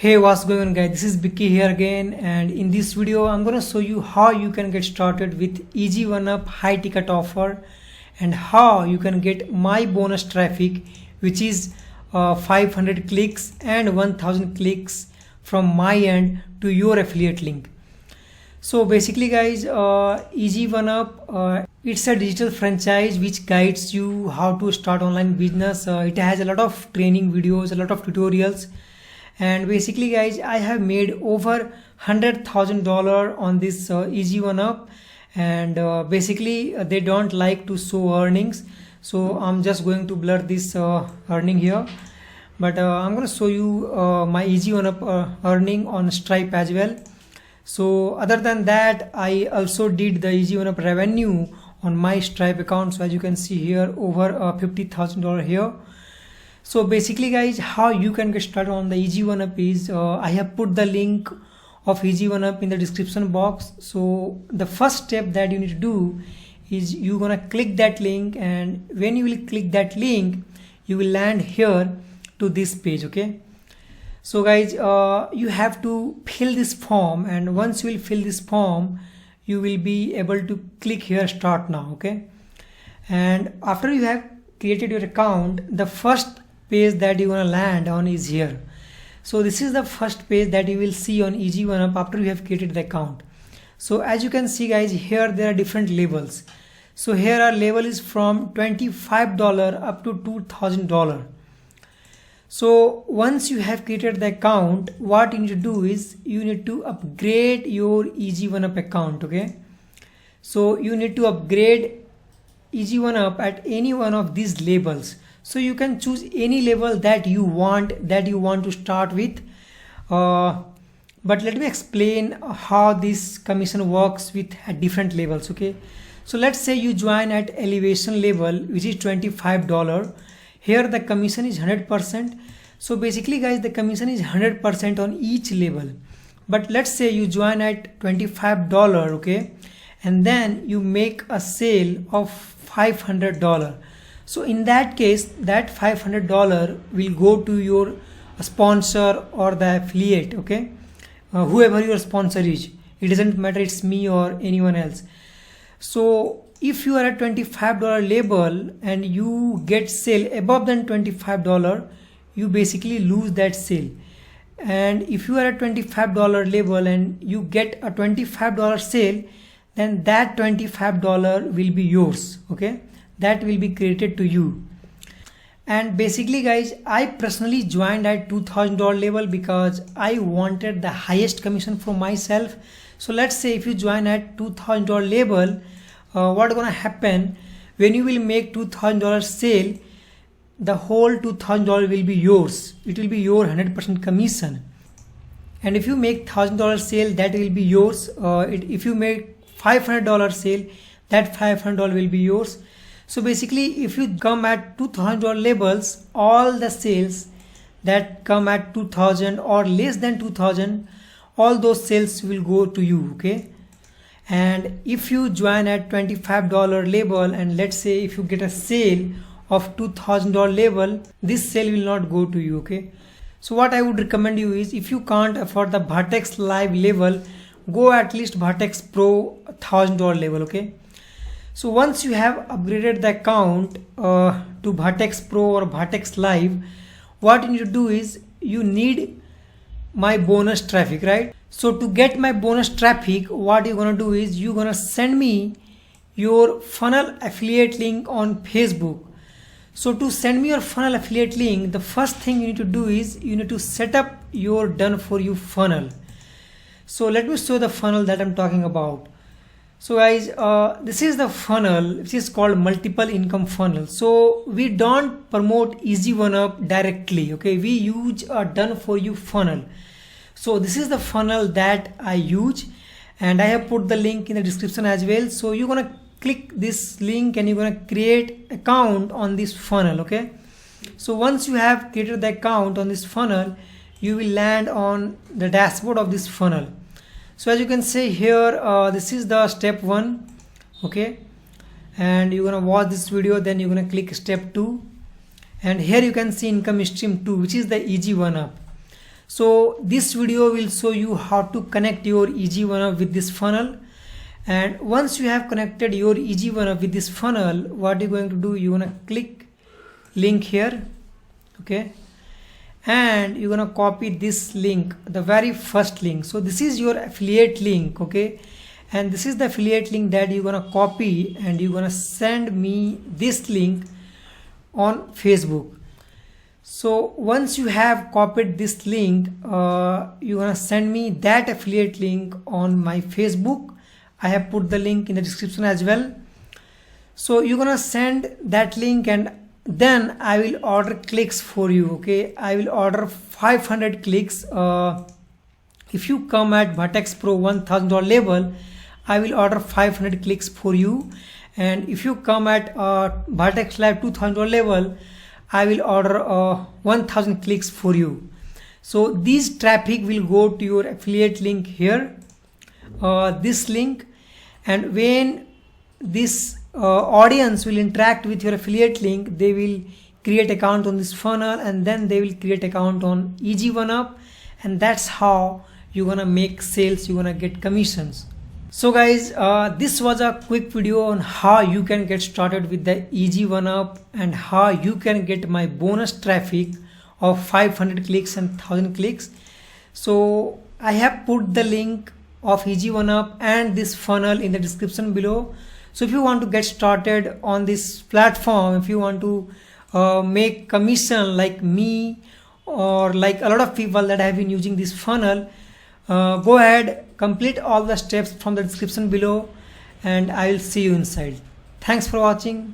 Hey, what's going on guys, this is Bicky here again, and in this video I'm gonna show you how you can get started with EG1UP high ticket offer and how you can get my bonus traffic, which is 500 clicks and 1000 clicks from my end to your affiliate link. So basically guys, EG1UP, it's a digital franchise which guides you how to start online business. It has a lot of training videos, a lot of tutorials, and basically guys, I have made over $100,000 on this EG1UP, and basically they don't like to show earnings, so I'm just going to blur this earning here, but I'm going to show you my EG1UP earning on Stripe as well. So other than that, I also did the EG1UP revenue on my Stripe account. So as you can see here, over $50,000 here. So basically guys, how you can get started on the EG1UP is, I have put the link of EG1UP in the description box. So the first step that you need to do is you're gonna click that link, and when you will click that link, you will land here to this page. Okay, so guys, you have to fill this form, and once you will fill this form, you will be able to click here start now. Okay, and after you have created your account, the first page that you want to land on is here. So this is the first page that you will see on EG1UP after you have created the account. So as you can see guys, here there are different levels. So here our level is from $25 up to $2,000. So once you have created the account, what you need to do is you need to upgrade your EG1UP account. Okay, so you need to upgrade EG1UP at any one of these labels. So you can choose any level that you want to start with, but let me explain how this commission works with different levels. Okay, so let's say you join at elevation level, which is $25. Here the commission is 100%. So basically guys, the commission is 100% on each level. But let's say you join at $25, okay, and then you make a sale of $500. So in that case, that $500 will go to your sponsor or the affiliate. Okay, whoever your sponsor is, it doesn't matter, it's me or anyone else. So if you are at $25 label and you get sale above than $25, you basically lose that sale. And if you are at $25 label and you get a $25 sale, then that $25 will be yours. Okay, that will be credited to you. And basically guys, I personally joined at $2,000 level because I wanted the highest commission for myself. So let's say if you join at $2,000 level, what's gonna happen when you will make $2,000 sale, the whole $2,000 will be yours. It will be your 100% commission. And if you make $1,000 sale, that will be yours. If you make $500 sale, that $500 will be yours. So basically, if you come at $2,000 labels, all the sales that come at 2,000 or less than 2,000, all those sales will go to you. Okay, and if you join at $25 label, and let's say if you get a sale of $2,000 label, this sale will not go to you. Okay, so what I would recommend you is, if you can't afford the Vertex Live level, go at least Vertex Pro $1,000 level. Okay, so once you have upgraded the account to Vertex Pro or Vertex Live, what you need to do is you need my bonus traffic, right? So to get my bonus traffic, what you're gonna do is you're gonna send me your funnel affiliate link on Facebook. So to send me your funnel affiliate link, the first thing you need to do is you need to set up your done for you funnel. So let me show the funnel that I'm talking about. So guys, this is the funnel which is called multiple income funnel. So we don't promote EG1UP directly. Okay, we use a done for you funnel. So this is the funnel that I use, and I have put the link in the description as well. So you're gonna click this link and you're gonna create account on this funnel. Okay, so once you have created the account on this funnel, you will land on the dashboard of this funnel. So as you can see here, this is the step 1. Okay, and you're gonna watch this video, then you're gonna click step 2, and here you can see income stream 2, which is the EG1UP. So this video will show you how to connect your EG1UP with this funnel. And once you have connected your EG1UP with this funnel, what you're going to do, you're gonna click link here, okay, and you're gonna copy this link, the very first link. So this is your affiliate link, okay, and this is the affiliate link that you're gonna copy and you're gonna send me this link on Facebook. So once you have copied this link, you're gonna send me that affiliate link on my Facebook. I have put the link in the description as well. So you're gonna send that link and then I will order clicks for you, okay. I will order 500 clicks. If you come at Vertex Pro $1,000 level, I will order 500 clicks for you. And if you come at Vertex Live $2,000 level, I will order 1000 clicks for you. So this traffic will go to your affiliate link here, this link, and when this audience will interact with your affiliate link, they will create account on this funnel and then they will create account on EG1UP, and that's how you're gonna make sales, you're gonna get commissions. So guys, this was a quick video on how you can get started with the EG1UP and how you can get my bonus traffic of 500 clicks and 1000 clicks. So I have put the link of EG1UP and this funnel in the description below. So if you want to get started on this platform, if you want to make commission like me or like a lot of people that have been using this funnel, go ahead, complete all the steps from the description below, and I will see you inside. Thanks for watching.